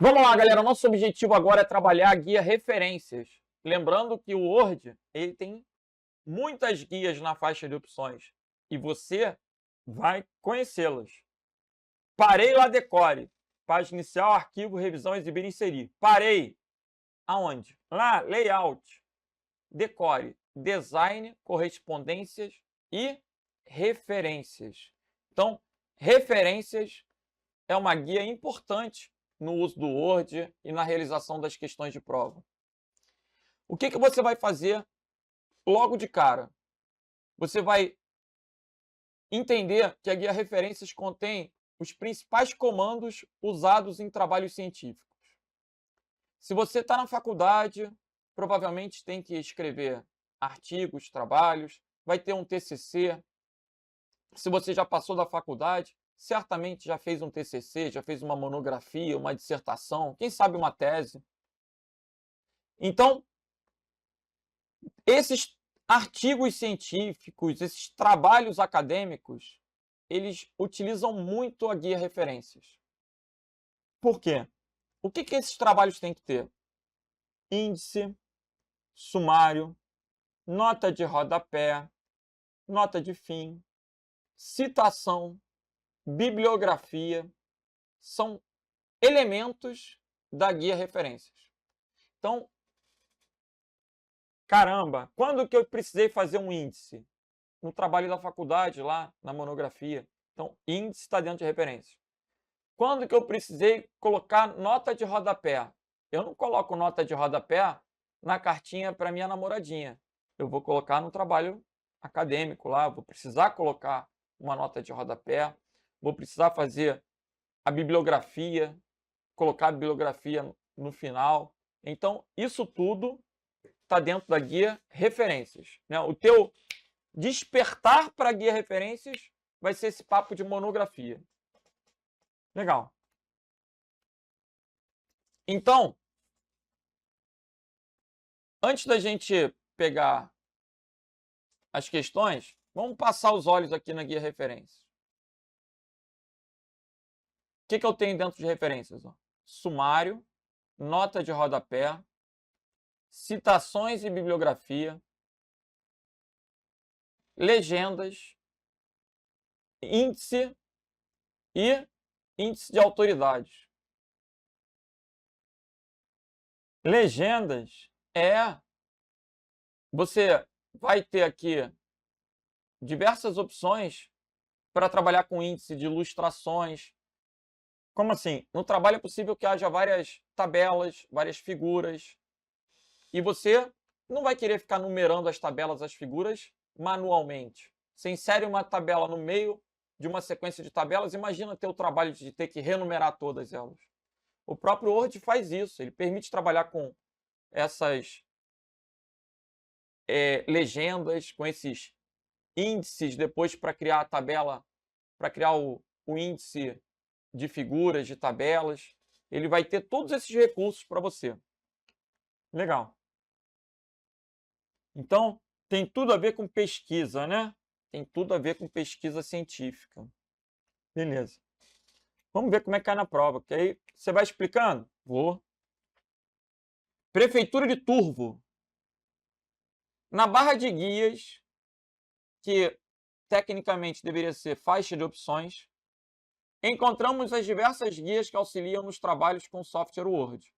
Vamos lá, galera. Nosso objetivo agora é trabalhar a guia referências. Lembrando que o Word ele tem muitas guias na faixa de opções e você vai conhecê-las. Parei lá, decore. Página inicial, arquivo, revisão, exibir, inserir. Parei. Aonde? Lá, layout. Decore. Design, correspondências e referências. Então, referências é uma guia importante no uso do Word e na realização das questões de prova. O que você vai fazer logo de cara? Você vai entender que a guia referências contém os principais comandos usados em trabalhos científicos. Se você está na faculdade, provavelmente tem que escrever artigos, trabalhos, vai ter um TCC. Se você já passou da faculdade, certamente já fez um TCC, já fez uma monografia, uma dissertação, quem sabe uma tese. Então, esses artigos científicos, esses trabalhos acadêmicos, eles utilizam muito a guia referências. Por quê? O que esses trabalhos têm que ter? Índice, sumário, nota de rodapé, nota de fim, citação, bibliografia, são elementos da guia referências. Então, caramba, quando que eu precisei fazer um índice? No trabalho da faculdade, lá na monografia. Então, índice está dentro de referências. Quando que eu precisei colocar nota de rodapé? Eu não coloco nota de rodapé na cartinha para minha namoradinha. Eu vou colocar no trabalho acadêmico lá, vou precisar colocar uma nota de rodapé, vou precisar fazer a bibliografia, colocar a bibliografia no final. Então, isso tudo está dentro da guia referências, né? O teu despertar para a guia referências vai ser esse papo de monografia. Legal. Então, antes da gente pegar as questões, vamos passar os olhos aqui na guia referências. O que eu tenho dentro de referências? Sumário, nota de rodapé, citações e bibliografia, legendas, índice e índice de autoridades. Legendas você vai ter aqui diversas opções para trabalhar com índice de ilustrações. Como assim? No trabalho é possível que haja várias tabelas, várias figuras, e você não vai querer ficar numerando as tabelas, as figuras, manualmente. Você insere uma tabela no meio de uma sequência de tabelas, imagina ter o trabalho de ter que renumerar todas elas. O próprio Word faz isso, ele permite trabalhar com essas legendas, com esses índices, depois para criar a tabela, para criar o índice de figuras, de tabelas. Ele vai ter todos esses recursos para você. Legal. Então, tem tudo a ver com pesquisa, né? Tem tudo a ver com pesquisa científica. Beleza. Vamos ver como é que cai na prova, que aí você vai explicando? Vou. Prefeitura de Turvo. Na barra de guias, que tecnicamente deveria ser faixa de opções, encontramos as diversas guias que auxiliam nos trabalhos com o software Word.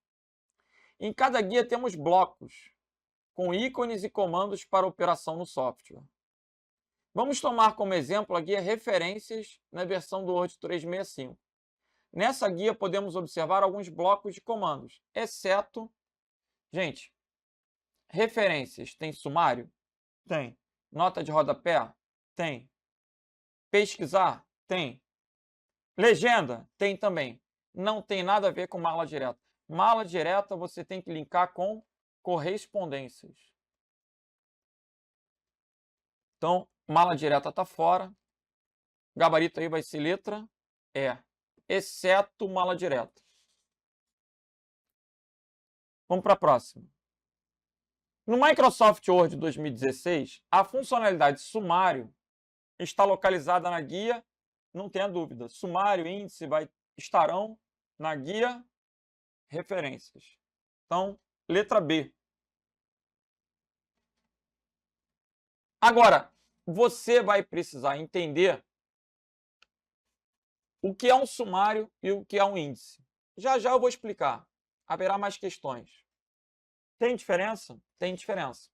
Em cada guia temos blocos, com ícones e comandos para operação no software. Vamos tomar como exemplo a guia Referências na versão do Word 365. Nessa guia podemos observar alguns blocos de comandos, exceto, gente, referências. Tem sumário? Tem. Nota de rodapé? Tem. Pesquisar? Tem. Legenda? Tem também. Não tem nada a ver com mala direta. Mala direta você tem que linkar com correspondências. Então, mala direta está fora. Gabarito aí vai ser letra E, exceto mala direta. Vamos para a próxima. No Microsoft Word 2016, a funcionalidade sumário está localizada na guia, não tenha dúvida. Sumário e índice estarão na guia referências. Então, letra B. Agora, você vai precisar entender o que é um sumário e o que é um índice. Já já eu vou explicar. Haverá mais questões. Tem diferença? Tem diferença.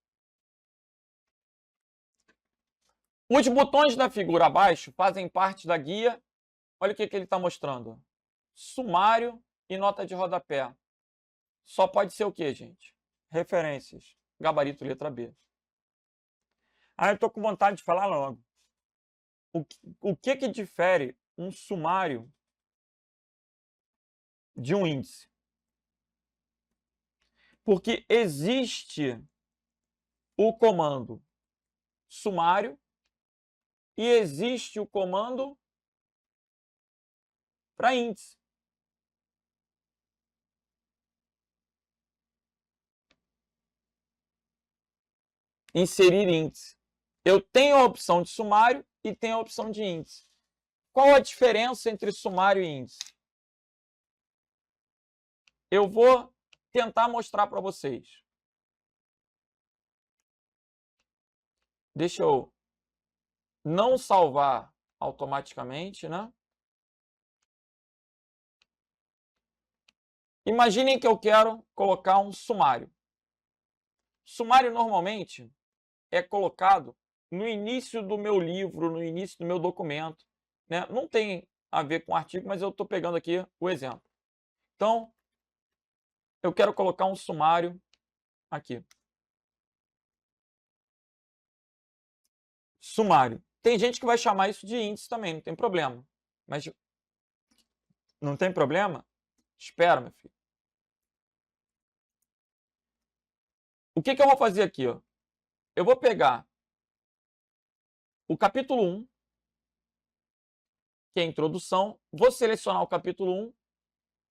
Os botões da figura abaixo fazem parte da guia. Olha o que ele está mostrando. Sumário e nota de rodapé. Só pode ser o quê, gente? Referências. Gabarito letra B. Eu estou com vontade de falar logo. O que difere um sumário de um índice? Porque existe o comando sumário e existe o comando para índice. Inserir índice. Eu tenho a opção de sumário e tenho a opção de índice. Qual a diferença entre sumário e índice? Eu vou tentar mostrar para vocês. Deixa eu não salvar automaticamente, né? Imaginem que eu quero colocar um sumário. Sumário normalmente é colocado no início do meu livro, no início do meu documento, né? Não tem a ver com artigo, mas eu estou pegando aqui o exemplo. Então, eu quero colocar um sumário aqui. Sumário. Tem gente que vai chamar isso de índice também, não tem problema. Mas não tem problema? Espera, meu filho. O que eu vou fazer aqui? Ó? Eu vou pegar o capítulo 1, que é a introdução, vou selecionar o capítulo 1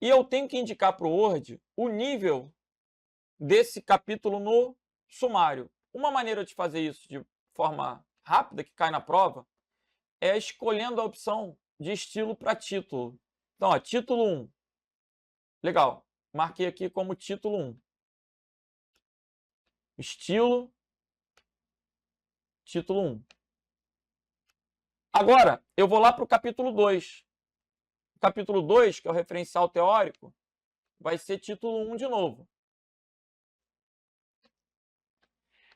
e eu tenho que indicar para o Word o nível desse capítulo no sumário. Uma maneira de fazer isso de forma rápida, que cai na prova, é escolhendo a opção de estilo para título. Então, ó, título 1. Legal. Marquei aqui como título 1. Estilo, título 1. Agora, eu vou lá para o capítulo 2. O capítulo 2, que é o referencial teórico, vai ser título 1 de novo.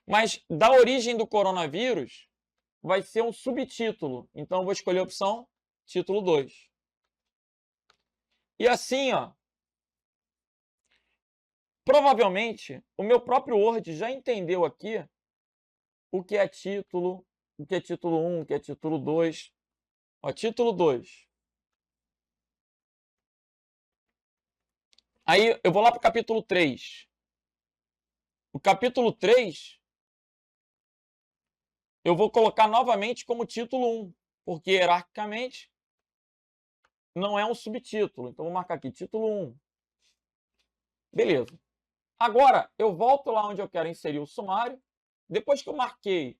Mas da origem do coronavírus, vai ser um subtítulo. Então, eu vou escolher a opção título 2. E assim, ó, provavelmente, o meu próprio Word já entendeu aqui o que é título, o que é título 1, o que é título 2. Ó, título 2. Aí eu vou lá para o capítulo 3. O capítulo 3, eu vou colocar novamente como título 1, porque hierarquicamente não é um subtítulo. Então, vou marcar aqui, título 1. Beleza. Agora, eu volto lá onde eu quero inserir o sumário. Depois que eu marquei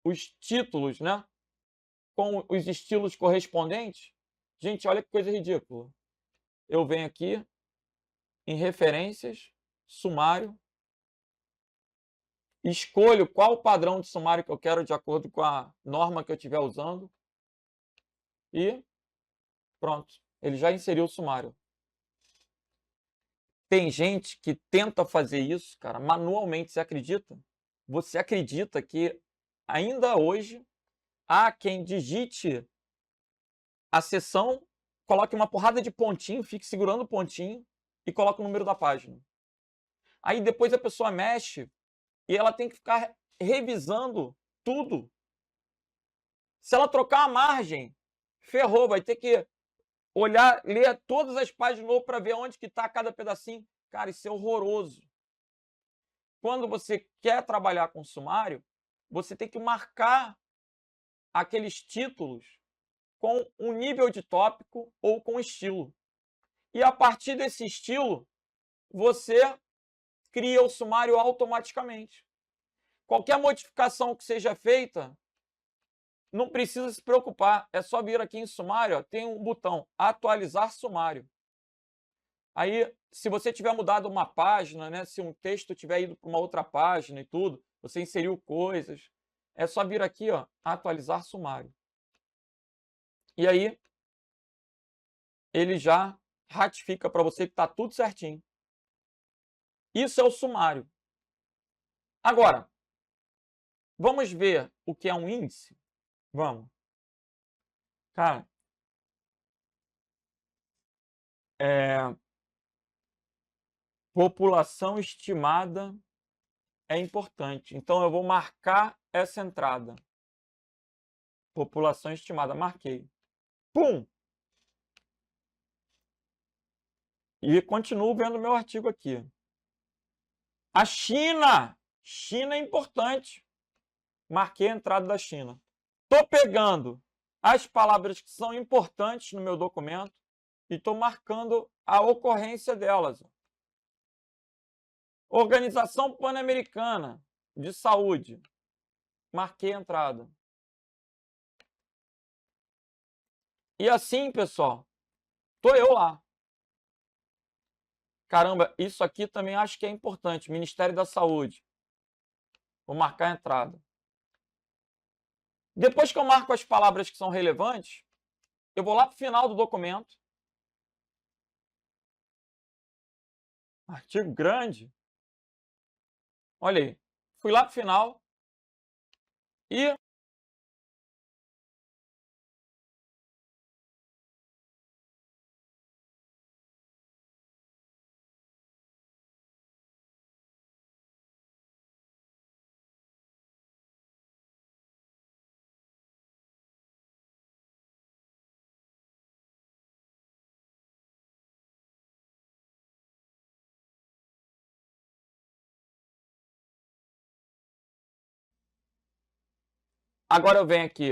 os títulos, né, com os estilos correspondentes, gente, olha que coisa ridícula. Eu venho aqui em referências, sumário, escolho qual o padrão de sumário que eu quero de acordo com a norma que eu estiver usando e pronto, ele já inseriu o sumário. Tem gente que tenta fazer isso, cara, manualmente, você acredita? Você acredita que ainda hoje há quem digite a seção, coloque uma porrada de pontinho, fique segurando o pontinho e coloque o número da página. Aí depois a pessoa mexe e ela tem que ficar revisando tudo. Se ela trocar a margem, ferrou, vai ter que olhar, ler todas as páginas de novo para ver onde que está cada pedacinho. Cara, isso é horroroso. Quando você quer trabalhar com sumário, você tem que marcar aqueles títulos com um nível de tópico ou com estilo. E a partir desse estilo, você cria o sumário automaticamente. Qualquer modificação que seja feita, não precisa se preocupar. É só vir aqui em sumário, ó, tem um botão atualizar sumário. Aí, se você tiver mudado uma página, né, se um texto tiver ido para uma outra página e tudo, você inseriu coisas, é só vir aqui, ó, atualizar sumário. E aí, ele já ratifica para você que está tudo certinho. Isso é o sumário. Agora, vamos ver o que é um índice? Vamos. Cara, população estimada é importante. Então, eu vou marcar essa entrada. População estimada, marquei. Pum! E continuo vendo meu artigo aqui. A China! China é importante. Marquei a entrada da China. Estou pegando as palavras que são importantes no meu documento e estou marcando a ocorrência delas. Organização Pan-Americana de Saúde. Marquei a entrada. E assim, pessoal, estou eu lá. Caramba, isso aqui também acho que é importante. Ministério da Saúde. Vou marcar a entrada. Depois que eu marco as palavras que são relevantes, eu vou lá para o final do documento. Artigo grande. Olha aí. Fui lá para o final e agora eu venho aqui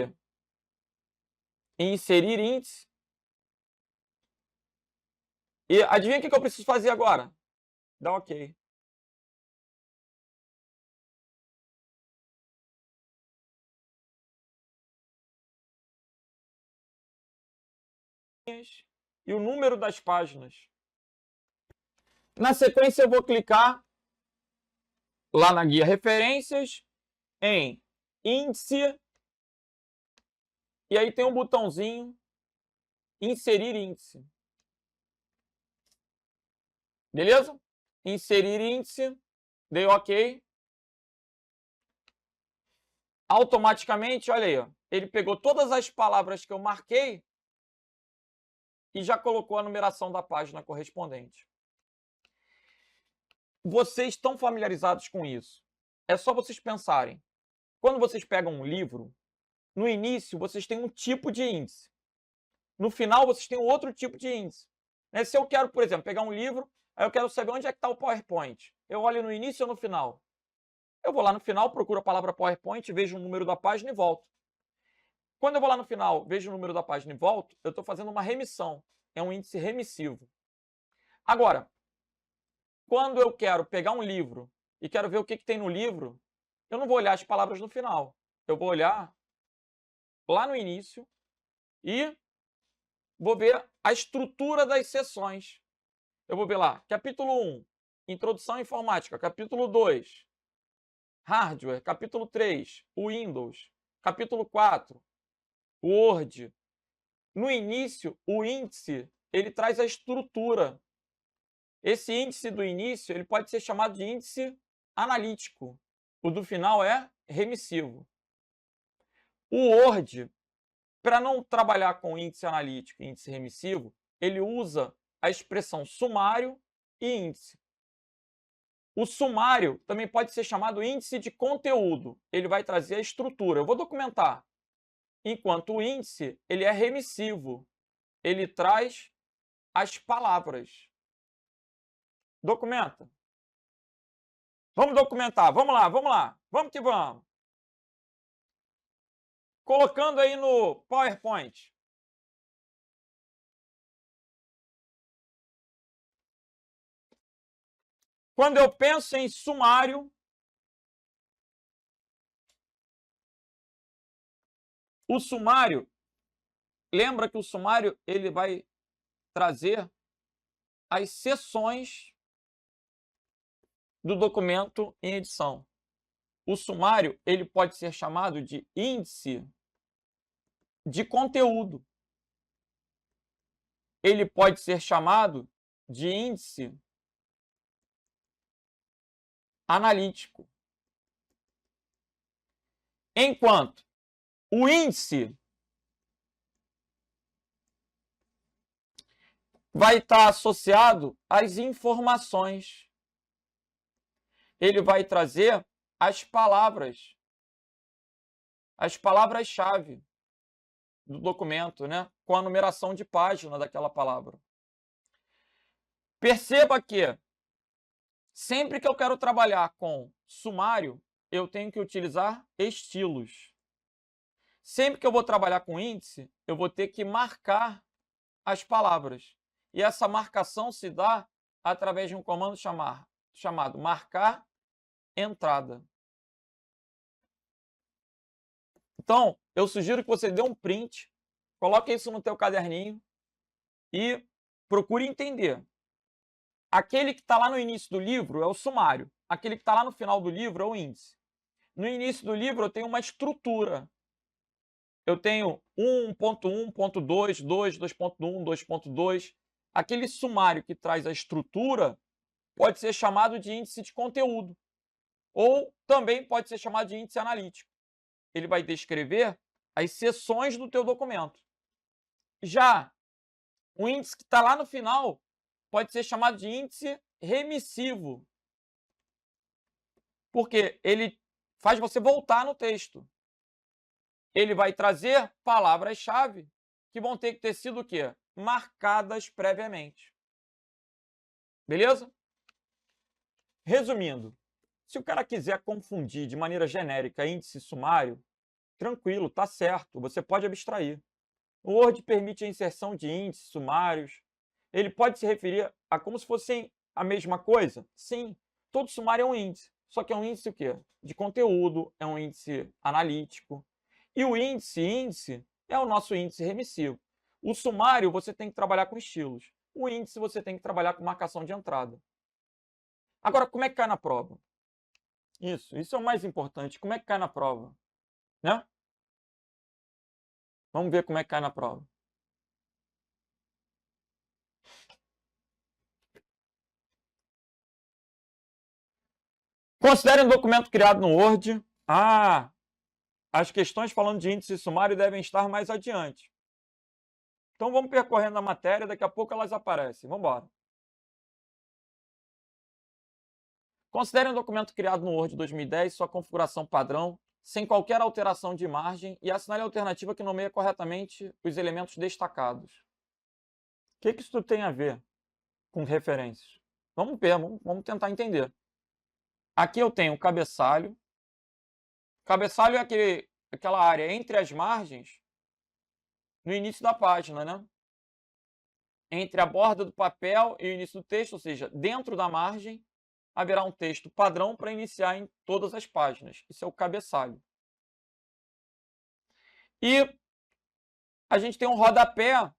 em inserir índice. E adivinha o que eu preciso fazer agora? Dá OK. E o número das páginas. Na sequência, eu vou clicar lá na guia referências em índice. E aí tem um botãozinho inserir índice. Beleza? Inserir índice. Dei OK. Automaticamente, olha aí, ó, ele pegou todas as palavras que eu marquei e já colocou a numeração da página correspondente. Vocês estão familiarizados com isso. É só vocês pensarem. Quando vocês pegam um livro, no início vocês têm um tipo de índice. No final vocês têm outro tipo de índice. Se eu quero, por exemplo, pegar um livro, aí eu quero saber onde é que está o PowerPoint. Eu olho no início ou no final? Eu vou lá no final, procuro a palavra PowerPoint, vejo o número da página e volto. Quando eu vou lá no final, vejo o número da página e volto, eu estou fazendo uma remissão. É um índice remissivo. Agora, quando eu quero pegar um livro e quero ver o que tem no livro, eu não vou olhar as palavras no final. Eu vou olhar lá no início e vou ver a estrutura das seções. Eu vou ver lá, capítulo 1, Introdução à Informática. Capítulo 2, Hardware. Capítulo 3, Windows. Capítulo 4, Word. No início, o índice, ele traz a estrutura. Esse índice do início, ele pode ser chamado de índice analítico. O do final é remissivo. O Word, para não trabalhar com índice analítico e índice remissivo, ele usa a expressão sumário e índice. O sumário também pode ser chamado índice de conteúdo. Ele vai trazer a estrutura. Eu vou documentar. Enquanto o índice, ele é remissivo. Ele traz as palavras. Documenta. Vamos documentar. Vamos lá, vamos lá. Vamos que vamos. Colocando aí no PowerPoint. Quando eu penso em sumário, o sumário, lembra que o sumário ele vai trazer as seções do documento em edição. O sumário, ele pode ser chamado de índice de conteúdo. Ele pode ser chamado de índice analítico. Enquanto o índice vai estar associado às informações. Ele vai trazer as palavras-chave do documento, né? Com a numeração de página daquela palavra. Perceba que sempre que eu quero trabalhar com sumário, eu tenho que utilizar estilos. Sempre que eu vou trabalhar com índice, eu vou ter que marcar as palavras. E essa marcação se dá através de um comando chamado marcar entrada. Então, eu sugiro que você dê um print, coloque isso no teu caderninho e procure entender. Aquele que está lá no início do livro é o sumário. Aquele que está lá no final do livro é o índice. No início do livro eu tenho uma estrutura. Eu tenho 1.1, 1.2, 2, 2.1, 2.2. Aquele sumário que traz a estrutura pode ser chamado de índice de conteúdo. Ou também pode ser chamado de índice analítico. Ele vai descrever as seções do teu documento. Já o índice que está lá no final pode ser chamado de índice remissivo. Porque ele faz você voltar no texto. Ele vai trazer palavras-chave que vão ter que ter sido o quê? Marcadas previamente. Beleza? Resumindo, se o cara quiser confundir de maneira genérica índice e sumário, tranquilo, tá certo, você pode abstrair. O Word permite a inserção de índices, sumários. Ele pode se referir a como se fossem a mesma coisa? Sim, todo sumário é um índice. Só que é um índice o quê? De conteúdo, é um índice analítico. E o índice é o nosso índice remissivo. O sumário você tem que trabalhar com estilos. O índice você tem que trabalhar com marcação de entrada. Agora, como é que cai na prova? Isso é o mais importante. Como é que cai na prova? Né? Vamos ver como é que cai na prova. Considere um documento criado no Word. As questões falando de índice e sumário devem estar mais adiante. Então vamos percorrendo a matéria, daqui a pouco elas aparecem. Vamos embora. Considere um documento criado no Word 2010, sua configuração padrão, sem qualquer alteração de margem, e assinale a alternativa que nomeia corretamente os elementos destacados. O que isso tem a ver com referências? Vamos ver, vamos tentar entender. Aqui eu tenho o cabeçalho. Cabeçalho é aquela área entre as margens no início da página, né? Entre a borda do papel e o início do texto, ou seja, dentro da margem, haverá um texto padrão para iniciar em todas as páginas. Isso é o cabeçalho. E a gente tem um rodapé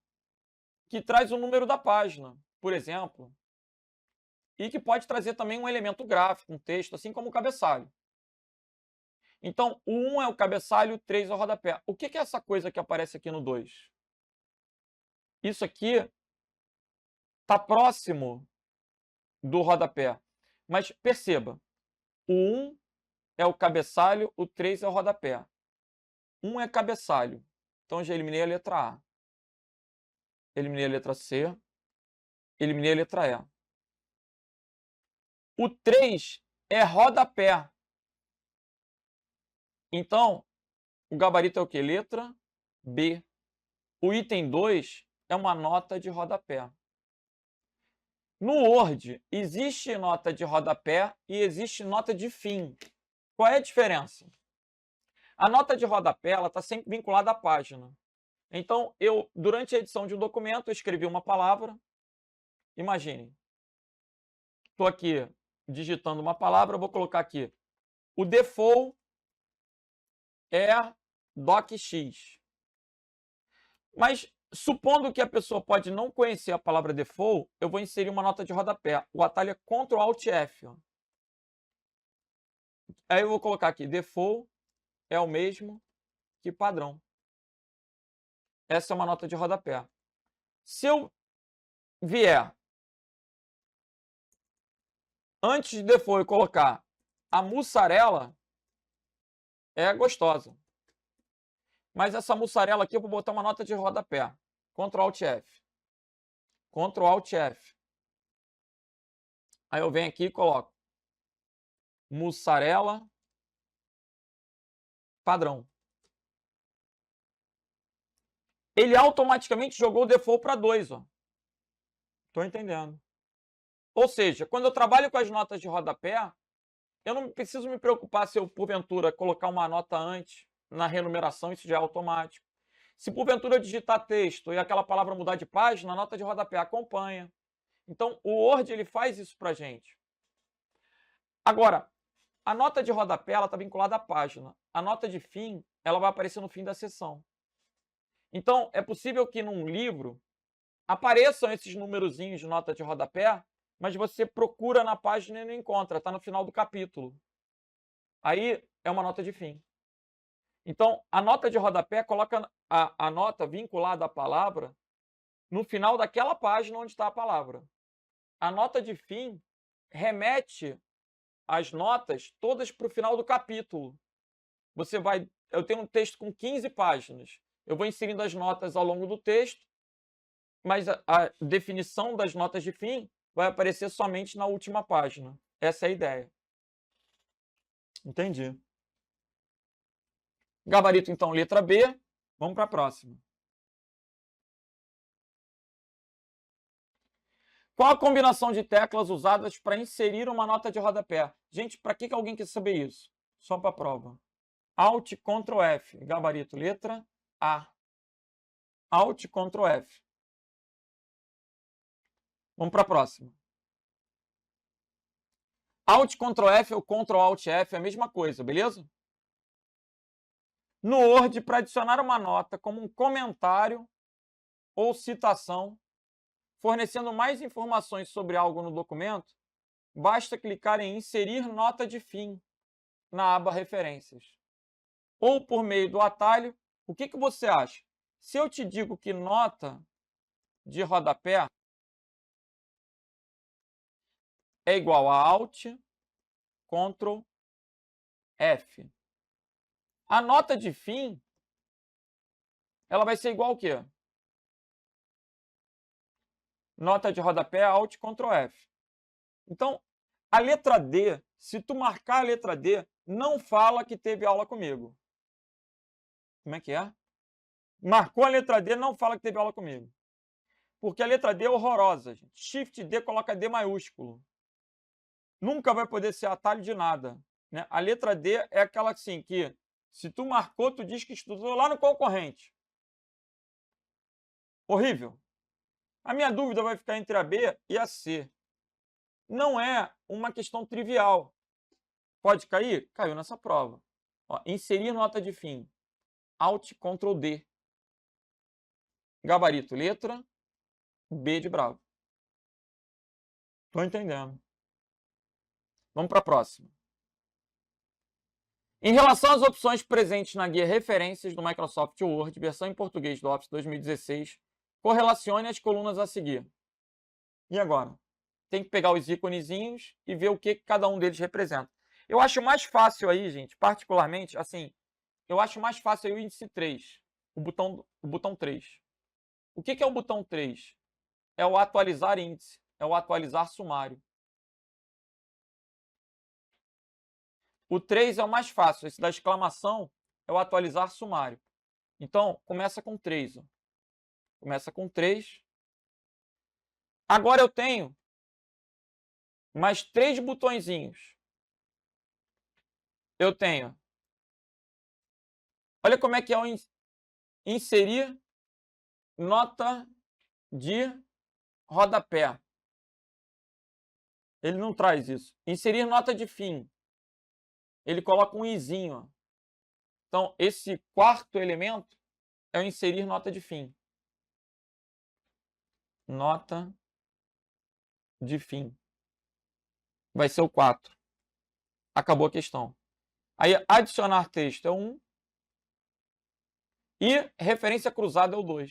que traz o número da página, por exemplo, e que pode trazer também um elemento gráfico, um texto, assim como o cabeçalho. Então, o 1 é o cabeçalho, o 3 é o rodapé. O que é essa coisa que aparece aqui no 2? Isso aqui está próximo do rodapé. Mas perceba, o 1 é o cabeçalho, o 3 é o rodapé. 1 é cabeçalho. Então, já eliminei a letra A. Eliminei a letra C. Eliminei a letra E. O 3 é rodapé. Então, o gabarito é o quê? Letra B. O item 2 é uma nota de rodapé. No Word, existe nota de rodapé e existe nota de fim. Qual é a diferença? A nota de rodapé está sempre vinculada à página. Então, durante a edição de um documento, eu escrevi uma palavra. Imaginem. Estou aqui digitando uma palavra, vou colocar aqui. O default é docx. Mas Supondo que a pessoa pode não conhecer a palavra default, eu vou inserir uma nota de rodapé. O atalho é Ctrl Alt F. Ó. Aí eu vou colocar aqui, default é o mesmo que padrão. Essa é uma nota de rodapé. Se eu vier antes de default eu colocar a mussarela, é gostosa. Mas essa mussarela aqui eu vou botar uma nota de rodapé. Ctrl Alt F. Ctrl Alt F. Aí eu venho aqui e coloco mussarela padrão. Ele automaticamente jogou o default para 2. Estou entendendo. Ou seja, quando eu trabalho com as notas de rodapé, eu não preciso me preocupar se eu, porventura, colocar uma nota antes na renumeração, isso já é automático. Se porventura eu digitar texto e aquela palavra mudar de página, a nota de rodapé acompanha. Então, o Word ele faz isso para a gente. Agora, a nota de rodapé está vinculada à página. A nota de fim ela vai aparecer no fim da sessão. Então, é possível que num livro apareçam esses numerozinhos de nota de rodapé, mas você procura na página e não encontra, está no final do capítulo. Aí é uma nota de fim. Então, a nota de rodapé coloca a nota vinculada à palavra no final daquela página onde está a palavra. A nota de fim remete as notas todas para o final do capítulo. Eu tenho um texto com 15 páginas. Eu vou inserindo as notas ao longo do texto, mas a definição das notas de fim vai aparecer somente na última página. Essa é a ideia. Entendi. Gabarito, então, letra B. Vamos para a próxima. Qual a combinação de teclas usadas para inserir uma nota de rodapé? Gente, para que alguém quer saber isso? Só para a prova. Alt, Ctrl F. Gabarito, letra A. Alt, Ctrl F. Vamos para a próxima. Alt, Ctrl F ou Ctrl Alt F é a mesma coisa, beleza? No Word, para adicionar uma nota como um comentário ou citação, fornecendo mais informações sobre algo no documento, basta clicar em Inserir nota de fim na aba Referências. Ou por meio do atalho, o que você acha? Se eu te digo que nota de rodapé é igual a Alt, Ctrl, F. A nota de fim, ela vai ser igual ao quê? Nota de rodapé, Alt, Ctrl, F. Então, a letra D, se tu marcar a letra D, não fala que teve aula comigo. Como é que é? Marcou a letra D, não fala que teve aula comigo. Porque a letra D é horrorosa, gente. Shift D coloca D maiúsculo. Nunca vai poder ser atalho de nada. Né? A letra D é aquela assim que, se tu marcou, tu diz que estudou lá no concorrente. Horrível. A minha dúvida vai ficar entre a B e a C. Não é uma questão trivial. Pode cair? Caiu nessa prova. Ó, inserir nota de fim. Alt, Ctrl D. Gabarito, letra B de bravo. Estou entendendo. Vamos para a próxima. Em relação às opções presentes na guia Referências do Microsoft Word, versão em português do Office 2016, correlacione as colunas a seguir. E agora? Tem que pegar os íconezinhos e ver o que cada um deles representa. Eu acho mais fácil aí, gente, particularmente, assim, eu acho mais fácil aí o índice 3, o botão 3. O que é o botão 3? É o atualizar índice, é o atualizar sumário. O 3 é o mais fácil, esse da exclamação é o atualizar sumário. Então, começa com 3. Ó. Começa com 3. Agora eu tenho mais 3 botõezinhos. Eu tenho. Olha como é que é o inserir nota de rodapé. Ele não traz isso. Inserir nota de fim. Ele coloca um izinho. Ó. Então, esse quarto elemento é o inserir nota de fim. nota de fim. Vai ser o 4. Acabou a questão. Aí, adicionar texto é o 1. E referência cruzada é o 2.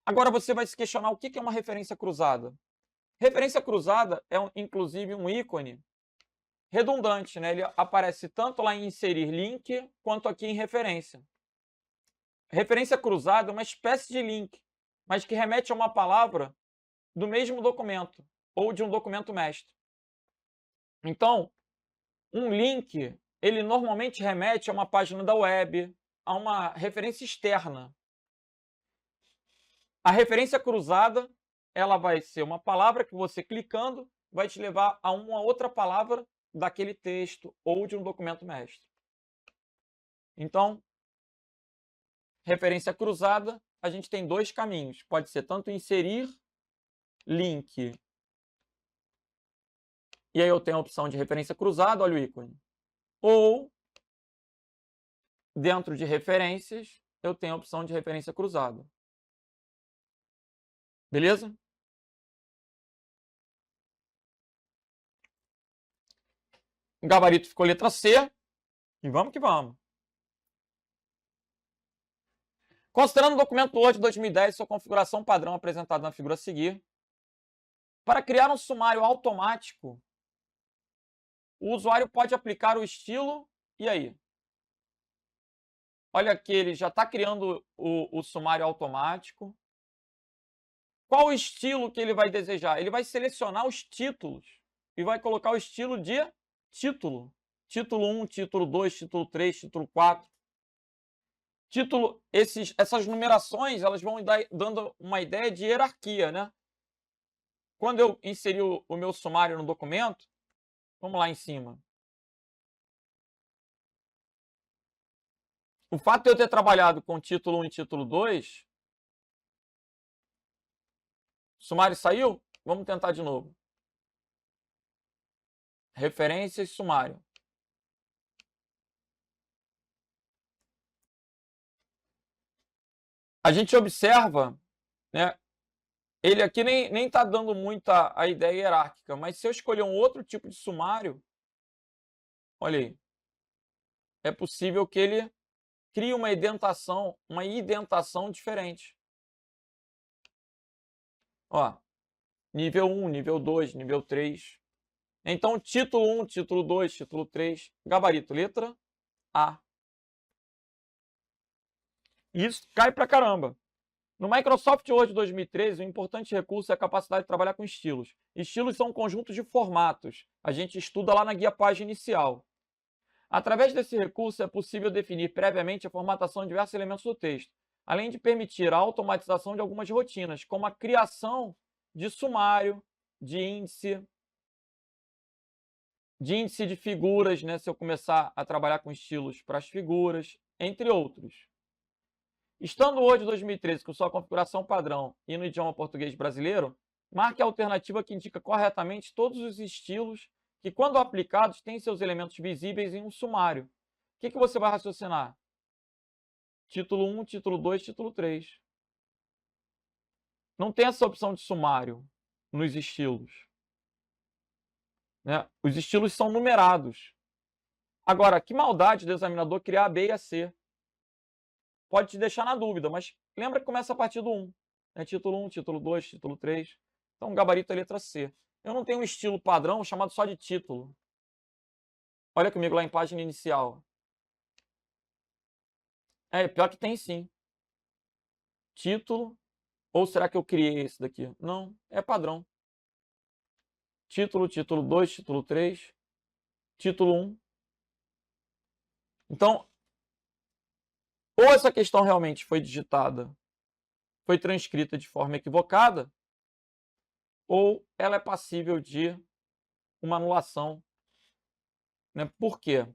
Agora você vai se questionar o que é uma referência cruzada. Referência cruzada é, inclusive, um ícone redundante, né? Ele aparece tanto lá em inserir link, quanto aqui em referência. Referência cruzada é uma espécie de link, mas que remete a uma palavra do mesmo documento, ou de um documento mestre. Então, um link, ele normalmente remete a uma página da web, a uma referência externa. A referência cruzada, ela vai ser uma palavra que você clicando vai te levar a uma outra palavra daquele texto ou de um documento mestre. Então, referência cruzada, a gente tem dois caminhos. Pode ser tanto inserir link. E aí eu tenho a opção de referência cruzada, olha o ícone. Ou, dentro de referências, eu tenho a opção de referência cruzada. Beleza? O gabarito ficou letra C. E vamos que vamos. Considerando o documento Word 2010 e sua configuração padrão apresentada na figura a seguir, para criar um sumário automático, o usuário pode aplicar o estilo, e aí? Olha aqui, ele já está criando o sumário automático. Qual o estilo que ele vai desejar? Ele vai selecionar os títulos e vai colocar o estilo de título. Título 1, título 2, título 3, título 4. Título, essas numerações, elas vão dando uma ideia de hierarquia, né? Quando eu inseri o meu sumário no documento, vamos lá em cima. O fato de eu ter trabalhado com título 1 e título 2, sumário saiu? Vamos tentar de novo. Referências, sumário. A gente observa, né? Ele aqui nem está dando muita a ideia hierárquica, mas se eu escolher um outro tipo de sumário, olha aí, é possível que ele crie uma indentação diferente. Ó, nível 1, nível 2, nível 3. Então, título 1, título 2, título 3, gabarito, letra A. Isso cai pra caramba. No Microsoft Word 2013, um importante recurso é a capacidade de trabalhar com estilos. Estilos são um conjunto de formatos. A gente estuda lá na guia página inicial. Através desse recurso, é possível definir previamente a formatação de diversos elementos do texto, além de permitir a automatização de algumas rotinas, como a criação de sumário, de índice de figuras, né, se eu começar a trabalhar com estilos para as figuras, entre outros. Estando o Word 2013 com sua configuração padrão e no idioma português brasileiro, marque a alternativa que indica corretamente todos os estilos que, quando aplicados, têm seus elementos visíveis em um sumário. O que você vai raciocinar? Título 1, título 2, título 3. Não tem essa opção de sumário nos estilos, né? Os estilos são numerados. Agora, que maldade do examinador criar a B e a C? Pode te deixar na dúvida, mas lembra que começa a partir do 1. Né? Título 1, título 2, título 3. Então, o gabarito é a letra C. Eu não tenho um estilo padrão chamado só de título. Olha comigo lá em página inicial. É, pior que tem sim. Título. Ou será que eu criei esse daqui? Não, é padrão. Título, título 2, título 3, título 1. Então, ou essa questão realmente foi digitada, foi transcrita de forma equivocada, ou ela é passível de uma anulação. Né? Por quê?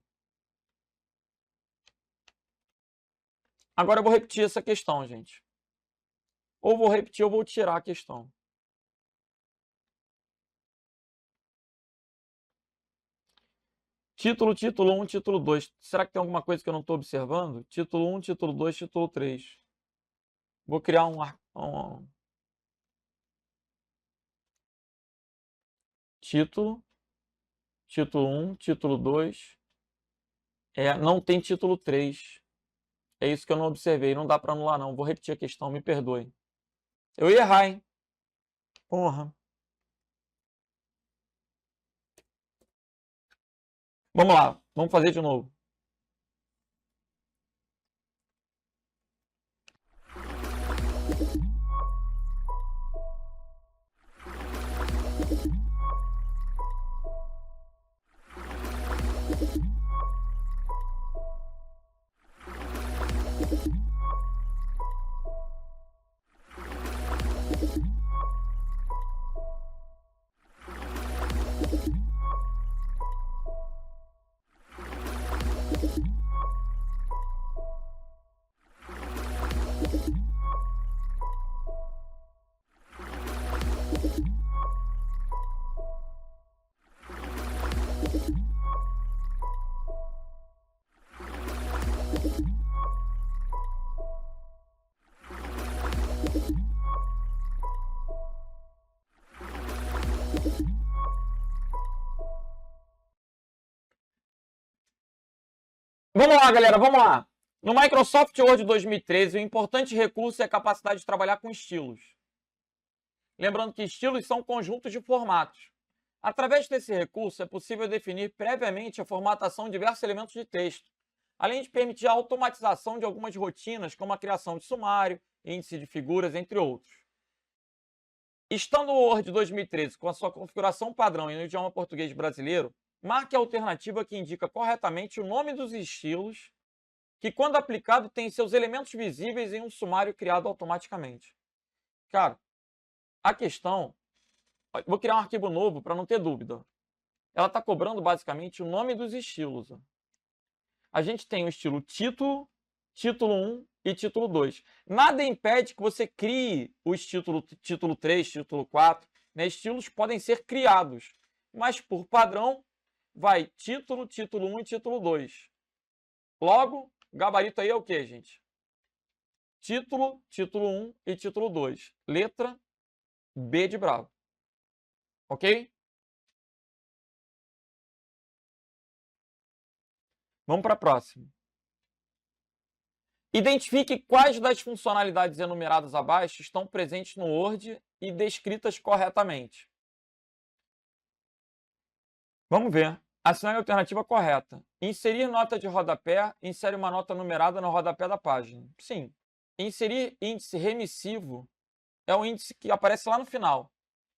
Agora eu vou repetir essa questão, gente. Ou vou repetir ou vou tirar a questão. Título, título 1, título 2. Será que tem alguma coisa que eu não estou observando? Título 1, título 2, título 3. Vou criar título, título 1, título 2. Não tem título 3. É isso que eu não observei. Não dá para anular, não. Vou repetir a questão, me perdoe. Eu ia errar, hein? Porra. Vamos lá. Vamos fazer de novo. Vamos lá, galera, vamos lá. No Microsoft Word 2013, o importante recurso é a capacidade de trabalhar com estilos. Lembrando que estilos são conjuntos de formatos. Através desse recurso, é possível definir previamente a formatação de diversos elementos de texto, além de permitir a automatização de algumas rotinas, como a criação de sumário, índice de figuras, entre outros. Estando o Word 2013 com a sua configuração padrão e no idioma português brasileiro, marque a alternativa que indica corretamente o nome dos estilos, que quando aplicado tem seus elementos visíveis em um sumário criado automaticamente. Cara, a questão... Vou criar um arquivo novo para não ter dúvida. Ela está cobrando basicamente o nome dos estilos. A gente tem o estilo título, título 1 e título 2. Nada impede que você crie o título 3, título 4. Né? Estilos podem ser criados, mas por padrão vai título, título 1 e título 2. Logo, gabarito aí é o que, gente? Título, título 1 e título 2. Letra B de bravo. Ok? Vamos para a próxima. Identifique quais das funcionalidades enumeradas abaixo estão presentes no Word e descritas corretamente. Vamos ver. Assinale a alternativa correta. Inserir nota de rodapé, insere uma nota numerada no rodapé da página. Sim. Inserir índice remissivo é o índice que aparece lá no final.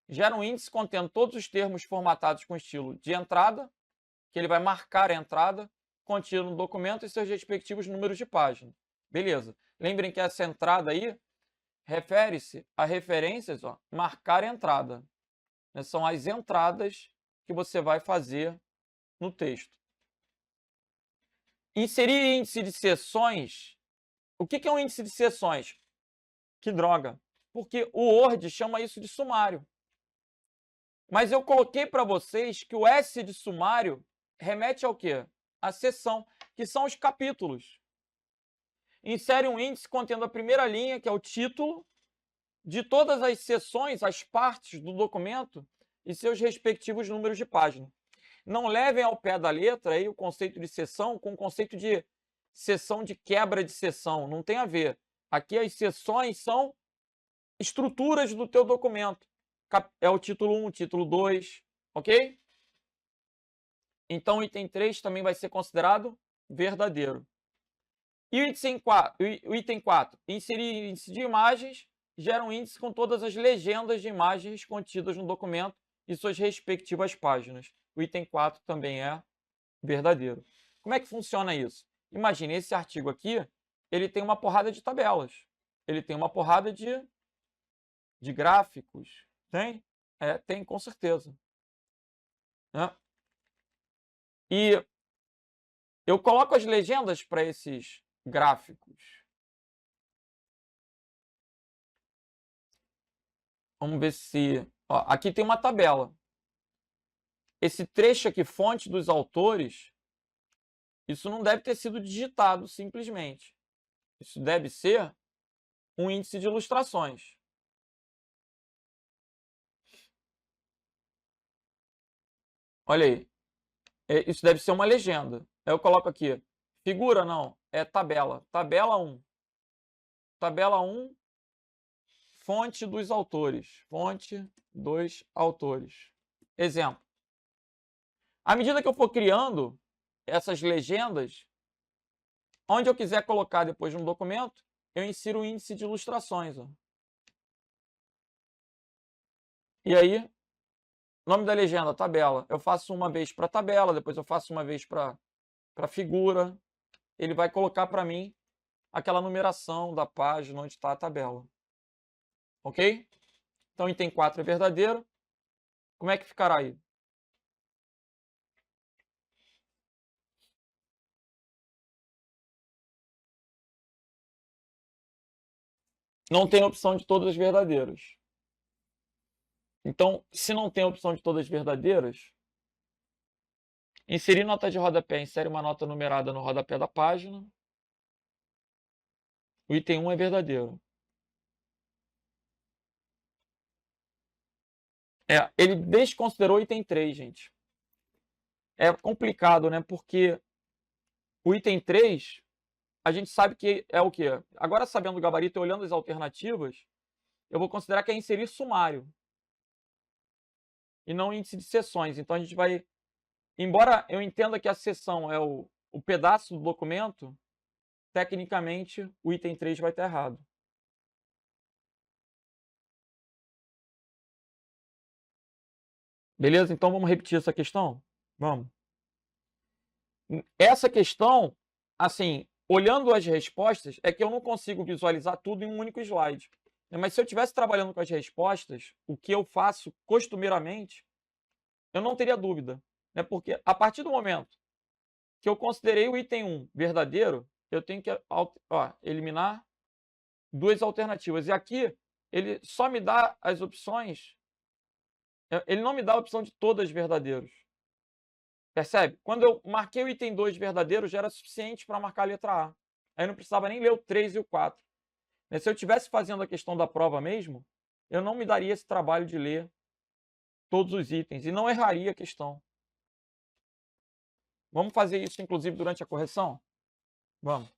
Gera um índice contendo todos os termos formatados com estilo de entrada, que ele vai marcar a entrada, contido no documento e seus respectivos números de página. Beleza. Lembrem que essa entrada aí refere-se a referências, marcar entrada. São as entradas que você vai fazer no texto. Inserir índice de seções. O que é um índice de seções? Que droga. Porque o Word chama isso de sumário. Mas eu coloquei para vocês que o S de sumário remete ao quê? A seção, que são os capítulos. Insere um índice contendo a primeira linha, que é o título, de todas as seções, as partes do documento e seus respectivos números de página. Não levem ao pé da letra aí o conceito de seção com o conceito de seção de quebra de seção. Não tem a ver. Aqui as seções são estruturas do teu documento. É o título 1, título 2, ok? Então o item 3 também vai ser considerado verdadeiro. E o item 4, inserir índice de imagens, gera um índice com todas as legendas de imagens contidas no documento e suas respectivas páginas. O item 4 também é verdadeiro. Como é que funciona isso? Imagine, esse artigo aqui, ele tem uma porrada de tabelas. Ele tem uma porrada de gráficos. Tem? Tem, com certeza. Né? E eu coloco as legendas para esses gráficos. Vamos ver se... aqui tem uma tabela. Esse trecho aqui, fonte dos autores, isso não deve ter sido digitado simplesmente. Isso deve ser um índice de ilustrações. Olha aí. Isso deve ser uma legenda. Aí eu coloco aqui. Figura, não. É tabela. Tabela 1. Tabela 1. Fonte dos autores. Fonte dos autores. Exemplo. À medida que eu for criando essas legendas, onde eu quiser colocar depois de um documento, eu insiro o índice de ilustrações. Ó. E aí, nome da legenda, tabela. Eu faço uma vez para tabela, depois eu faço uma vez para figura. Ele vai colocar para mim aquela numeração da página onde está a tabela. Ok? Então, item 4 é verdadeiro. Como é que ficará aí? Não tem opção de todas as verdadeiras. Então, se não tem a opção de todas as verdadeiras, inserir nota de rodapé, insere uma nota numerada no rodapé da página. O item 1 é verdadeiro. Ele desconsiderou o item 3, gente. É complicado, né? Porque o item 3, a gente sabe que é o quê? Agora, sabendo o gabarito e olhando as alternativas, eu vou considerar que é inserir sumário. E não índice de seções. Então, a gente vai... Embora eu entenda que a seção é o pedaço do documento, tecnicamente, o item 3 vai estar errado. Beleza? Então, vamos repetir essa questão? Vamos. Essa questão, assim, olhando as respostas, é que eu não consigo visualizar tudo em um único slide. Mas se eu estivesse trabalhando com as respostas, o que eu faço costumeiramente, eu não teria dúvida. Né? Porque a partir do momento que eu considerei o item 1 verdadeiro, eu tenho que eliminar duas alternativas. E aqui, ele só me dá as opções, ele não me dá a opção de todas verdadeiros. Percebe? Quando eu marquei o item 2 verdadeiro, já era suficiente para marcar a letra A. Aí eu não precisava nem ler o 3 e o 4. Se eu estivesse fazendo a questão da prova mesmo, eu não me daria esse trabalho de ler todos os itens e não erraria a questão. Vamos fazer isso, inclusive, durante a correção? Vamos.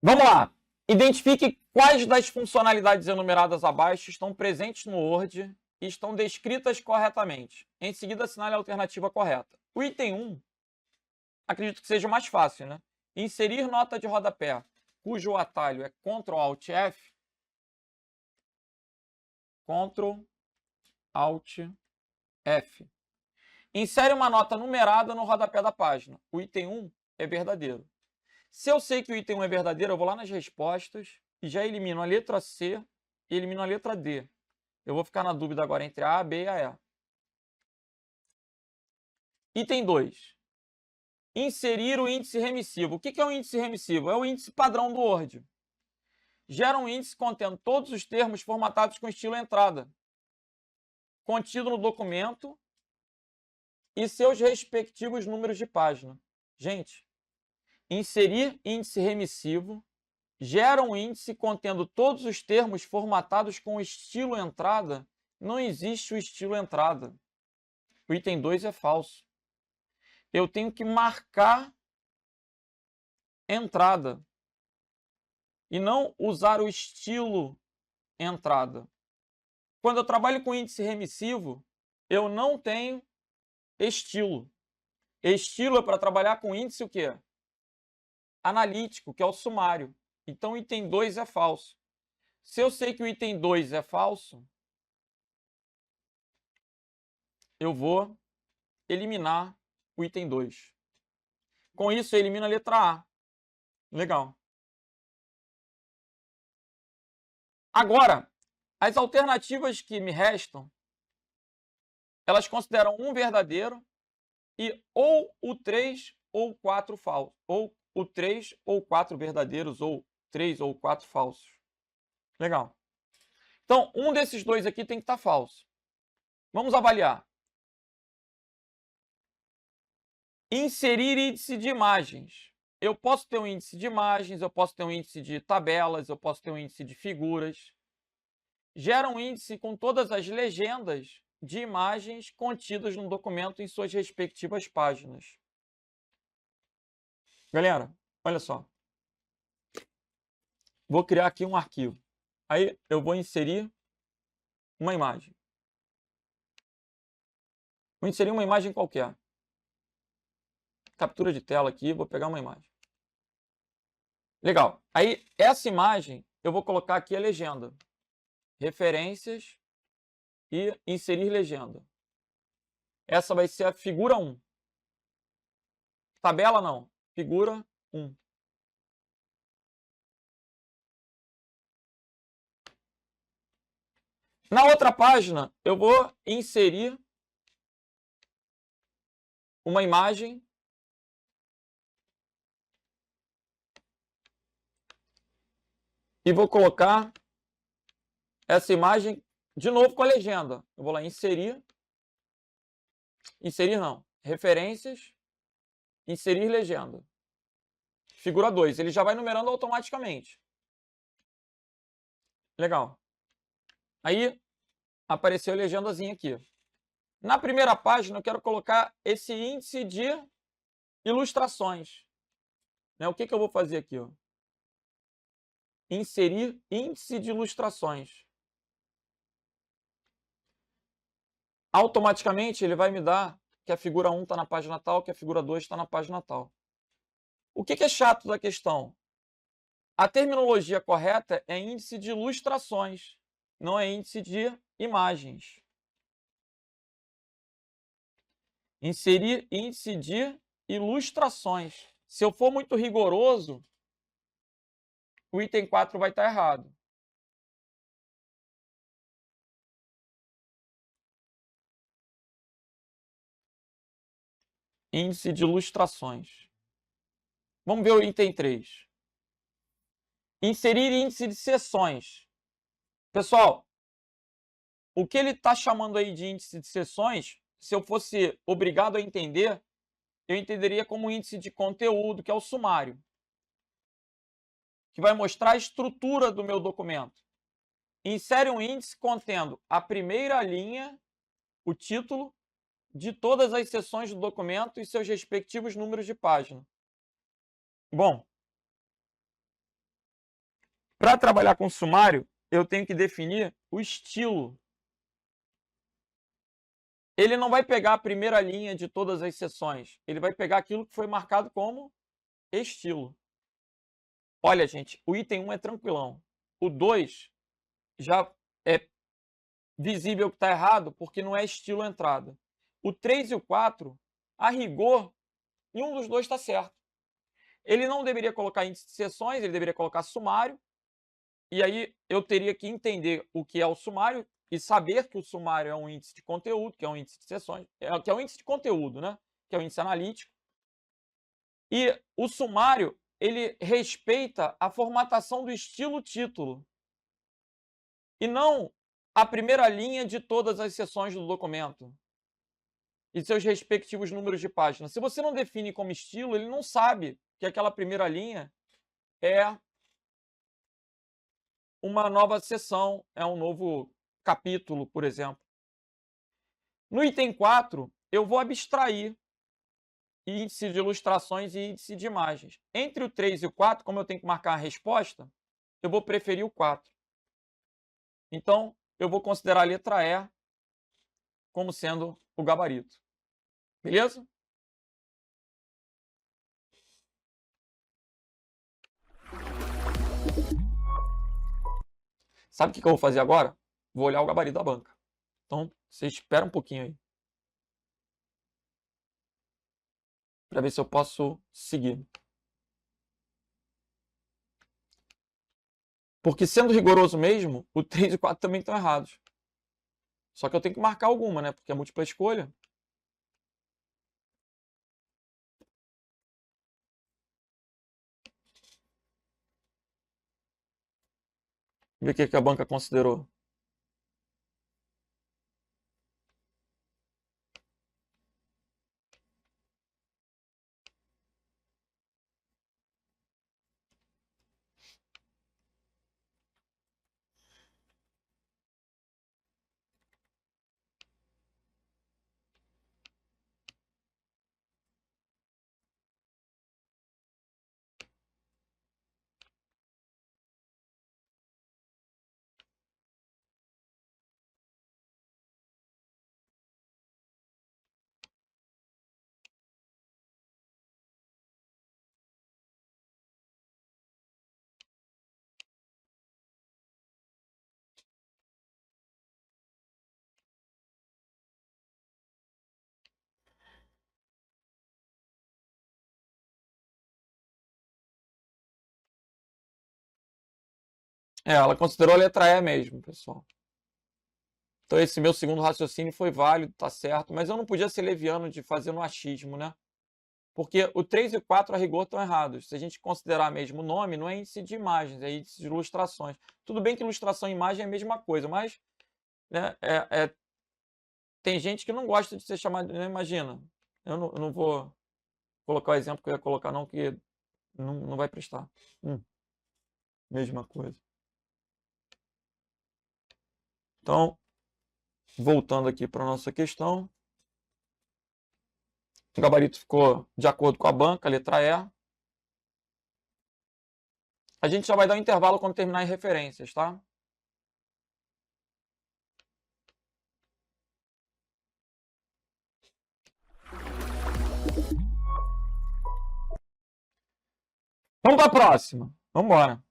Vamos lá. Identifique quais das funcionalidades enumeradas abaixo estão presentes no Word e estão descritas corretamente. Em seguida, assinale a alternativa correta. O item 1, acredito que seja o mais fácil, né? Inserir nota de rodapé, cujo atalho é Ctrl Alt F. Ctrl Alt F. Insere uma nota numerada no rodapé da página. O item 1 é verdadeiro. Se eu sei que o item 1 é verdadeiro, eu vou lá nas respostas e já elimino a letra C e elimino a letra D. Eu vou ficar na dúvida agora entre a B e a E. Item 2. Inserir o índice remissivo. O que é o índice remissivo? É o índice padrão do Word. Gera um índice contendo todos os termos formatados com estilo entrada, contido no documento e seus respectivos números de página. Gente, inserir índice remissivo gera um índice contendo todos os termos formatados com estilo entrada. Não existe o estilo entrada. O item 2 é falso. Eu tenho que marcar entrada e não usar o estilo entrada. Quando eu trabalho com índice remissivo, eu não tenho estilo. Estilo é para trabalhar com índice o quê? Analítico, que é o sumário. Então, o item 2 é falso. Se eu sei que o item 2 é falso, eu vou eliminar o item 2. Com isso, eu elimino a letra A. Legal. Agora, as alternativas que me restam, elas consideram um verdadeiro e ou o 3 ou 4 falsos, ou o 3 ou 4 verdadeiros, ou 3 ou 4 falsos. Legal. Então, um desses dois aqui tem que estar falso. Vamos avaliar. Inserir índice de imagens. Eu posso ter um índice de imagens, eu posso ter um índice de tabelas, eu posso ter um índice de figuras. Gera um índice com todas as legendas de imagens contidas no documento em suas respectivas páginas. Galera, olha só. Vou criar aqui um arquivo. Aí eu vou inserir uma imagem. Vou inserir uma imagem qualquer. Captura de tela aqui, vou pegar uma imagem. Legal. Aí essa imagem eu vou colocar aqui a legenda. Referências e inserir legenda. Essa vai ser a figura 1. Tabela não, figura 1. Na outra página, eu vou inserir uma imagem e vou colocar essa imagem de novo com a legenda. Eu vou lá inserir não, referências, inserir legenda. Figura 2, ele já vai numerando automaticamente. Legal. Aí apareceu a legendazinha aqui. Na primeira página eu quero colocar esse índice de ilustrações. Né? O que eu vou fazer aqui? Ó? Inserir índice de ilustrações. Automaticamente ele vai me dar que a figura 1 está na página tal, que a figura 2 está na página tal. O que é chato da questão? A terminologia correta é índice de ilustrações, não é índice de imagens. Inserir índice de ilustrações. Se eu for muito rigoroso, o item 4 vai estar errado. Índice de ilustrações. Vamos ver o item 3. Inserir índice de seções. Pessoal, o que ele está chamando aí de índice de seções, se eu fosse obrigado a entender, eu entenderia como índice de conteúdo, que é o sumário, que vai mostrar a estrutura do meu documento. Insere um índice contendo a primeira linha, o título, de todas as seções do documento e seus respectivos números de página. Bom, para trabalhar com sumário, eu tenho que definir o estilo. Ele não vai pegar a primeira linha de todas as seções, ele vai pegar aquilo que foi marcado como estilo. Olha, gente, o item 1 é tranquilão. O 2 já é visível que está errado, porque não é estilo entrada. O 3 e o 4, a rigor, nenhum dos dois está certo. Ele não deveria colocar índice de seções, ele deveria colocar sumário, e aí eu teria que entender o que é o sumário e saber que o sumário é um índice de conteúdo, que é um índice de seções, que é um índice de conteúdo, né? Que é um índice analítico. E o sumário, ele respeita a formatação do estilo título e não a primeira linha de todas as seções do documento e seus respectivos números de página. Se você não define como estilo, ele não sabe que aquela primeira linha é uma nova seção, é um novo capítulo, por exemplo. No item 4, eu vou abstrair índice de ilustrações e índice de imagens. Entre o 3 e o 4, como eu tenho que marcar a resposta, eu vou preferir o 4. Então, eu vou considerar a letra E como sendo o gabarito. Beleza? Sabe o que eu vou fazer agora? Vou olhar o gabarito da banca. Então, você espera um pouquinho aí. Para ver se eu posso seguir. Porque sendo rigoroso mesmo, o 3 e o 4 também estão errados. Só que eu tenho que marcar alguma, né? Porque é múltipla escolha. Ver o que a banca considerou. Ela considerou a letra E mesmo, pessoal. Então esse meu segundo raciocínio foi válido, tá certo, mas eu não podia ser leviano de fazer no achismo, né? Porque o 3 e o 4 a rigor estão errados. Se a gente considerar mesmo o nome, não é índice de imagens, é índice de ilustrações. Tudo bem que ilustração e imagem é a mesma coisa, mas né, tem gente que não gosta de ser chamado, né? Imagina, eu não vou colocar o exemplo que eu ia colocar não, que não vai prestar. Mesma coisa. Então, voltando aqui para a nossa questão. O gabarito ficou de acordo com a banca, letra E. A gente já vai dar um intervalo quando terminar as referências, tá? Vamos para a próxima. Vamos embora.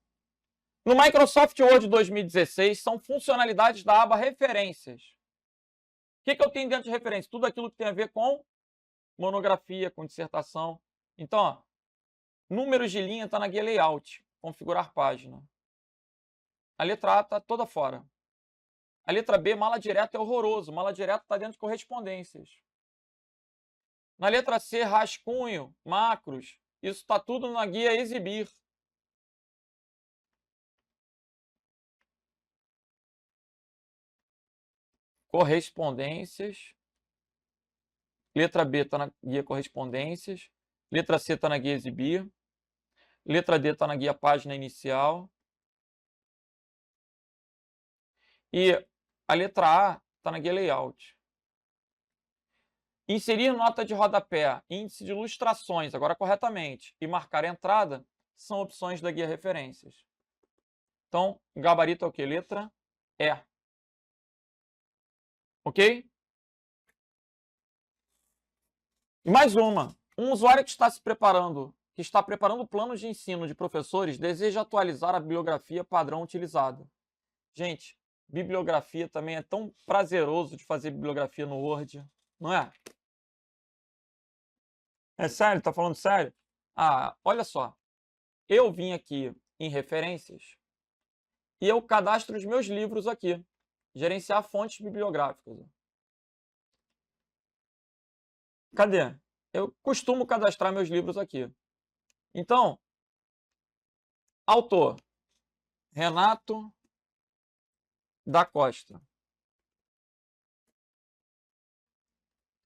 No Microsoft Word 2016, são funcionalidades da aba Referências. O que eu tenho dentro de referência? Tudo aquilo que tem a ver com monografia, com dissertação. Então, ó, números de linha está na guia Layout, configurar página. A letra A está toda fora. A letra B, mala direta, é horroroso. Mala direta está dentro de correspondências. Na letra C, rascunho, macros, isso está tudo na guia Exibir. Correspondências. Letra B está na guia Correspondências. Letra C está na guia Exibir. Letra D está na guia Página Inicial. E a letra A está na guia Layout. Inserir nota de rodapé, índice de ilustrações, agora corretamente, e marcar entrada são opções da guia Referências. Então, gabarito é o que? Letra E. Ok? E mais uma. Um usuário que está preparando planos de ensino de professores, deseja atualizar a bibliografia padrão utilizada. Gente, bibliografia também é tão prazeroso de fazer bibliografia no Word, não é? É sério? Tá falando sério? Ah, olha só. Eu vim aqui em referências e eu cadastro os meus livros aqui. Gerenciar fontes bibliográficas. Cadê? Eu costumo cadastrar meus livros aqui. Então, autor, Renato da Costa.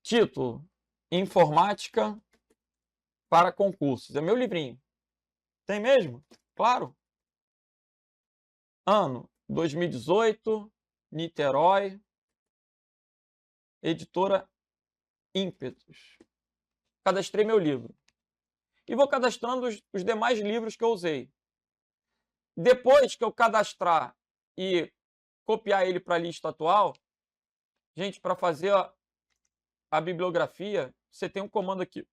Título, Informática para concursos. É meu livrinho. Tem mesmo? Claro. Ano, 2018, Niterói, editora Ímpetos. Cadastrei meu livro. E vou cadastrando os demais livros que eu usei. Depois que eu cadastrar e copiar ele para a lista atual, gente, para fazer a bibliografia, você tem um comando aqui,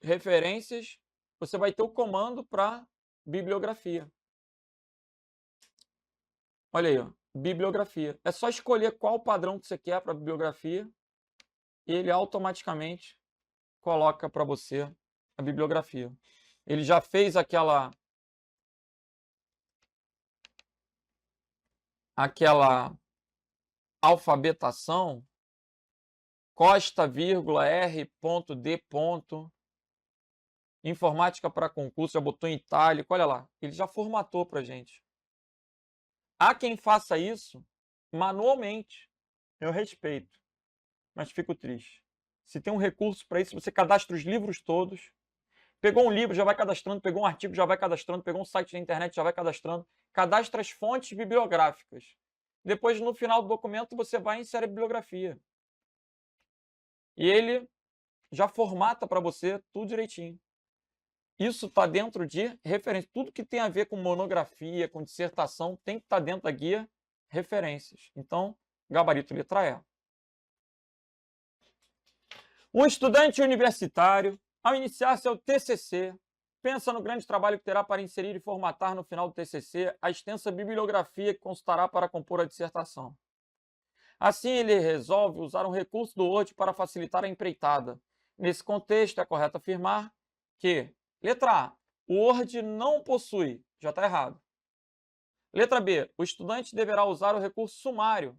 referências, você vai ter o comando para bibliografia. Olha aí, ó, bibliografia. É só escolher qual padrão que você quer para a bibliografia e ele automaticamente coloca para você a bibliografia. Ele já fez aquela aquela alfabetação, Costa, vírgula, R.D. Informática para concurso, já botou em itálico, olha lá, ele já formatou para gente. Há quem faça isso manualmente, eu respeito, mas fico triste. Se tem um recurso para isso, você cadastra os livros todos, pegou um livro, já vai cadastrando, pegou um artigo, já vai cadastrando, pegou um site na internet, já vai cadastrando, cadastra as fontes bibliográficas. Depois, no final do documento, você vai e insere a bibliografia. E ele já formata para você tudo direitinho. Isso está dentro de referência. Tudo que tem a ver com monografia, com dissertação, tem que estar dentro da guia referências. Então, gabarito letra E. Um estudante universitário, ao iniciar seu TCC, pensa no grande trabalho que terá para inserir e formatar no final do TCC a extensa bibliografia que constará para compor a dissertação. Assim, ele resolve usar um recurso do Word para facilitar a empreitada. Nesse contexto, é correto afirmar que, letra A, o Word não possui, já está errado. Letra B, o estudante deverá usar o recurso sumário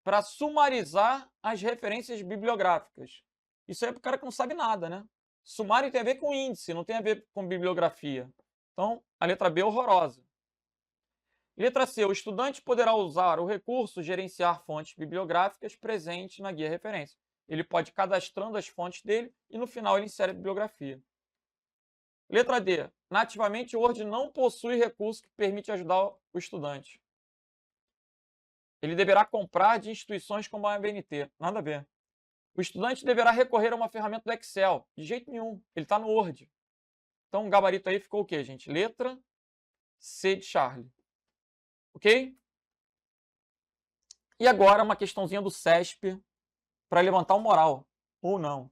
para sumarizar as referências bibliográficas. Isso aí é para o cara que não sabe nada, né? Sumário tem a ver com índice, não tem a ver com bibliografia. Então, a letra B é horrorosa. Letra C, o estudante poderá usar o recurso gerenciar fontes bibliográficas presente na guia referência. Ele pode ir cadastrando as fontes dele e no final ele insere a bibliografia. Letra D, nativamente o Word não possui recurso que permite ajudar o estudante. Ele deverá comprar de instituições como a ABNT. Nada a ver. O estudante deverá recorrer a uma ferramenta do Excel. De jeito nenhum. Ele está no Word. Então o gabarito aí ficou o quê, gente? Letra C de Charlie. Ok? E agora uma questãozinha do CESP para levantar o moral. Ou não.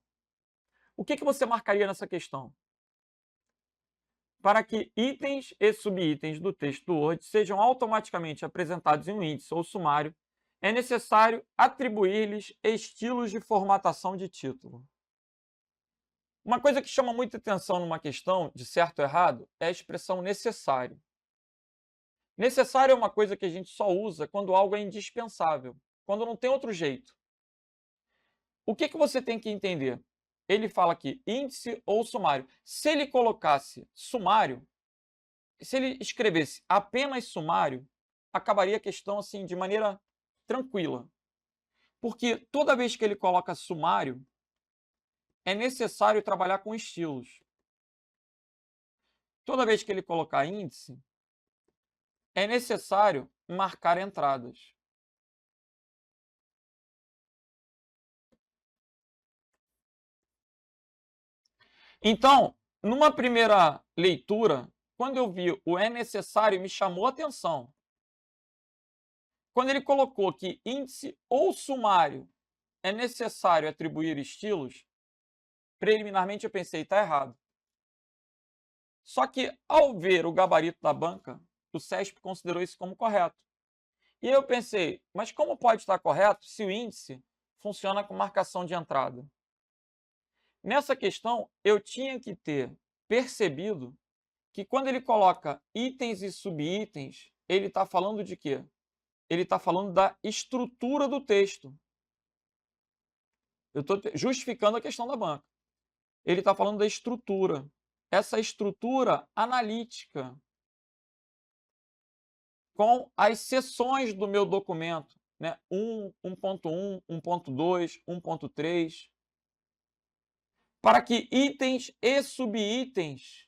O que você marcaria nessa questão? Para que itens e subitens do texto do Word sejam automaticamente apresentados em um índice ou sumário, é necessário atribuir-lhes estilos de formatação de título. Uma coisa que chama muita atenção numa questão de certo ou errado é a expressão necessário. Necessário é uma coisa que a gente só usa quando algo é indispensável, quando não tem outro jeito. O que você tem que entender? Ele fala aqui índice ou sumário. Se ele colocasse sumário, se ele escrevesse apenas sumário, acabaria a questão assim de maneira tranquila. Porque toda vez que ele coloca sumário, é necessário trabalhar com estilos. Toda vez que ele colocar índice, é necessário marcar entradas. Então, numa primeira leitura, quando eu vi o é necessário, me chamou a atenção. Quando ele colocou que índice ou sumário é necessário atribuir estilos, preliminarmente eu pensei, está errado. Só que, ao ver o gabarito da banca, o CESP considerou isso como correto. E aí eu pensei, mas como pode estar correto se o índice funciona com marcação de entrada? Nessa questão, eu tinha que ter percebido que quando ele coloca itens e subitens, ele está falando de quê? Ele está falando da estrutura do texto. Eu estou justificando a questão da banca. Ele está falando da estrutura. Essa estrutura analítica com as seções do meu documento, né? 1.1, 1.2, 1.3, para que itens e subitens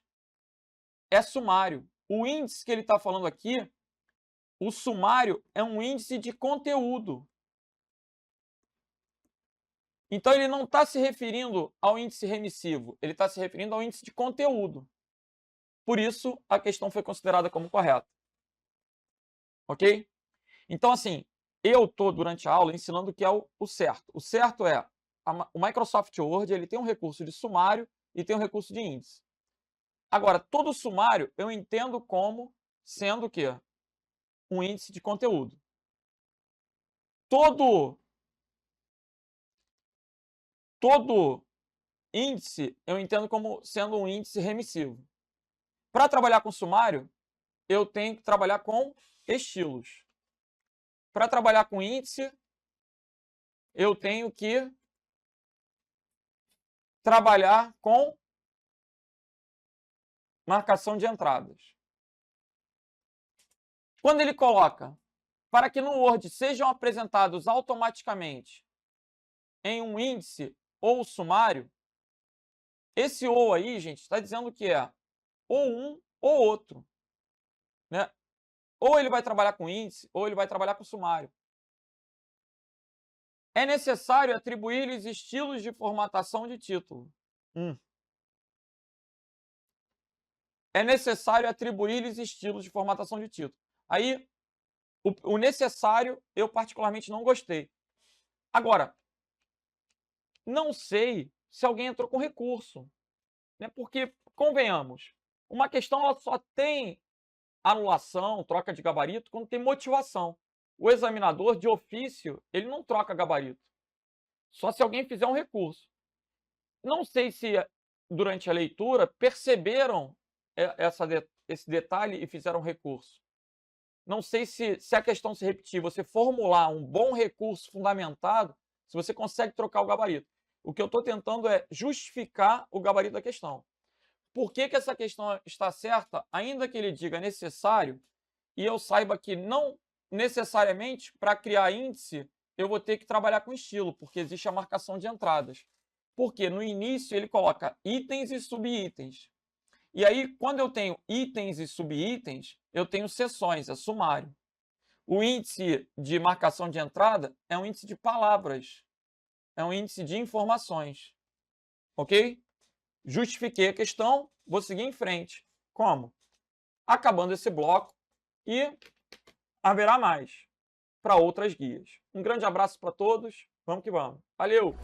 é sumário. O índice que ele está falando aqui, o sumário é um índice de conteúdo. Então, ele não está se referindo ao índice remissivo, ele está se referindo ao índice de conteúdo. Por isso, a questão foi considerada como correta. Ok? Então, assim, eu estou, durante a aula, ensinando o que é o certo. O certo é, o Microsoft Word ele tem um recurso de sumário e tem um recurso de índice. Agora, todo sumário eu entendo como sendo o quê? Um índice de conteúdo. Todo índice eu entendo como sendo um índice remissivo. Para trabalhar com sumário, eu tenho que trabalhar com estilos. Para trabalhar com índice, eu tenho que trabalhar com marcação de entradas. Quando ele coloca para que no Word sejam apresentados automaticamente em um índice ou sumário, esse ou aí, gente, está dizendo que é ou um ou outro, né? Ou ele vai trabalhar com índice, ou ele vai trabalhar com sumário. É necessário atribuir-lhes estilos de formatação de título. É necessário atribuir-lhes estilos de formatação de título. Aí, o necessário, eu particularmente não gostei. Agora, não sei se alguém entrou com recurso, né? Porque, convenhamos, uma questão ela só tem anulação, troca de gabarito, quando tem motivação. O examinador, de ofício, ele não troca gabarito. Só se alguém fizer um recurso. Não sei se, durante a leitura, perceberam esse detalhe e fizeram recurso. Não sei se a questão se repetir, você formular um bom recurso fundamentado, se você consegue trocar o gabarito. O que eu estou tentando é justificar o gabarito da questão. Por que essa questão está certa, ainda que ele diga necessário, e eu saiba que não necessariamente para criar índice eu vou ter que trabalhar com estilo, porque existe a marcação de entradas. Porque no início ele coloca itens e subitens. E aí, quando eu tenho itens e subitens, eu tenho seções, é sumário. O índice de marcação de entrada é um índice de palavras, é um índice de informações. Ok? Justifiquei a questão, vou seguir em frente. Como? Acabando esse bloco e haverá mais para outras guias. Um grande abraço para todos, vamos que vamos. Valeu!